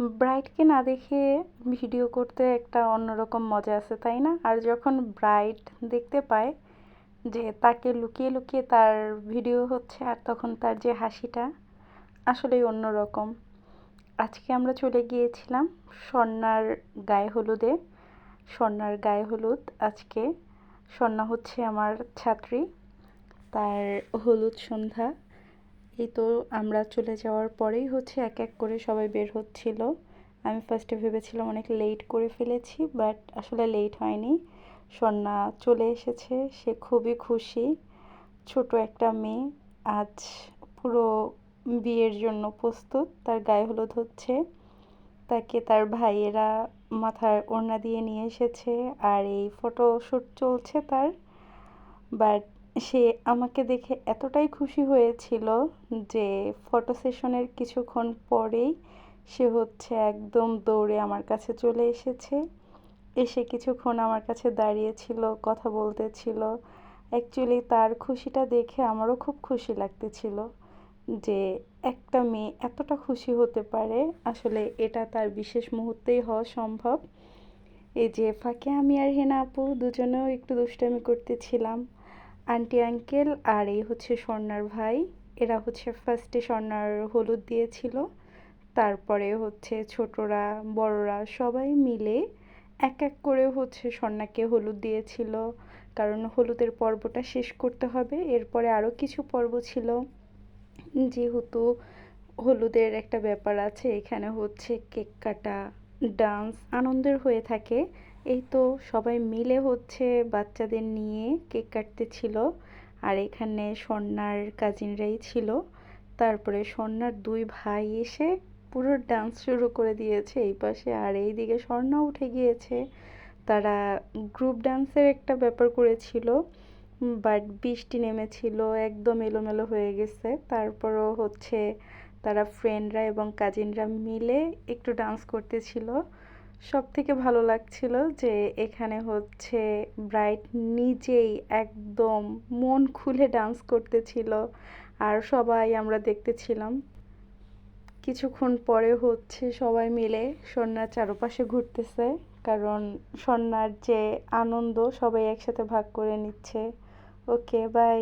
ব্রাইডকে না দেখে ভিডিও করতে একটা অন্যরকম মজা আছে, তাই না? আর যখন ব্রাইড দেখতে পায় যে তাকে লুকিয়ে লুকিয়ে তার ভিডিও হচ্ছে, আর তখন তার যে হাসিটা আসলেই অন্যরকম। আজকে আমরা চলে গিয়েছিলাম স্বর্ণার গায়ে হলুদে। স্বর্ণার গায়ে হলুদ আজকে। স্বর্ণা হচ্ছে আমার ছাত্রী, তার হলুদ সন্ধ্যা। এই তো আমরা চলে যাওয়ার পরেই হচ্ছে এক এক করে সবাই বের হচ্ছিল। আমি ফার্স্টে ভেবেছিলাম অনেক লেট করে ফেলেছি, বাট আসলে লেট হয়নি। স্বর্ণা চলে এসেছে, সে খুবই খুশি। ছোট একটা মেয়ে আজ পুরো বিয়ের জন্য প্রস্তুত। তার গায়ে হলুদ হচ্ছে, তাকে তার ভাইয়েরা মাথার ওড়না দিয়ে নিয়ে এসেছে, আর এই ফটোশ্যুট চলছে তার। বাট সে আমাকে দেখে এতটাই খুশি হয়েছিল যে ফটো সেশনের কিছুক্ষণ পরেই সে হচ্ছে একদম দৌড়ে আমার কাছে চলে এসেছে। এসে কিছুক্ষণ আমার কাছে দাঁড়িয়েছিল, কথা বলতেছিল। অ্যাকচুয়ালি তার খুশিটা দেখে আমারও খুব খুশি লাগতেছিল যে একটা মেয়ে এতটা খুশি হতে পারে। আসলে এটা তার বিশেষ মুহূর্তেই হওয়া সম্ভব। এই যে ফাঁকে আমি আর হেনা আপু দুজনেও একটু দুষ্টামি করতেছিলাম। আন্টি আঙ্কেল আর এই হচ্ছে স্বর্ণার ভাই, এরা হচ্ছে ফার্স্টে স্বর্ণার হলুদ দিয়েছিল। তারপরে হচ্ছে ছোটরা বড়রা সবাই মিলে এক এক করে হচ্ছে স্বর্ণাকে হলুদ দিয়েছিল, কারণ হলুদের পর্বটা শেষ করতে হবে। এরপরে আরও কিছু পর্ব ছিল, যেহেতু হলুদের একটা ব্যাপার আছে, এখানে হচ্ছে কেক কাটা, ডান্স আনন্দের হয়ে থাকে। এই তো সবাই মিলে হচ্ছে বাচ্চাদের নিয়ে কেক কাটতেছিল। আর এখানে স্বর্ণার কাজিনরাই ছিল। তারপরে স্বর্ণার দুই ভাই এসে পুরো ডান্স শুরু করে দিয়েছে এই পাশে, আর এই দিকে স্বর্ণা উঠে গিয়েছে। তারা গ্রুপ ডান্সের একটা ব্যাপার করেছিল, বাট বৃষ্টি নেমেছিল, একদম এলোমেলো হয়ে গেছে। তারপরও হচ্ছে তারা ফ্রেন্ডরা এবং কাজিনরা মিলে একটু ডান্স করতেছিল। সব থেকে ভালো লাগছিল যে এখানে হচ্ছে ব্রাইড নিজেই একদম মন খুলে ডান্স করতেছিল, আর সবাই আমরা দেখতেছিলাম। কিছুক্ষণ পরে হচ্ছে সবাই মিলে সন্ধ্যার চারপাশে ঘুরতেছে, কারণ সন্ধ্যার যে আনন্দ সবাই একসাথে ভাগ করে নিচ্ছে। ওকে, বাই।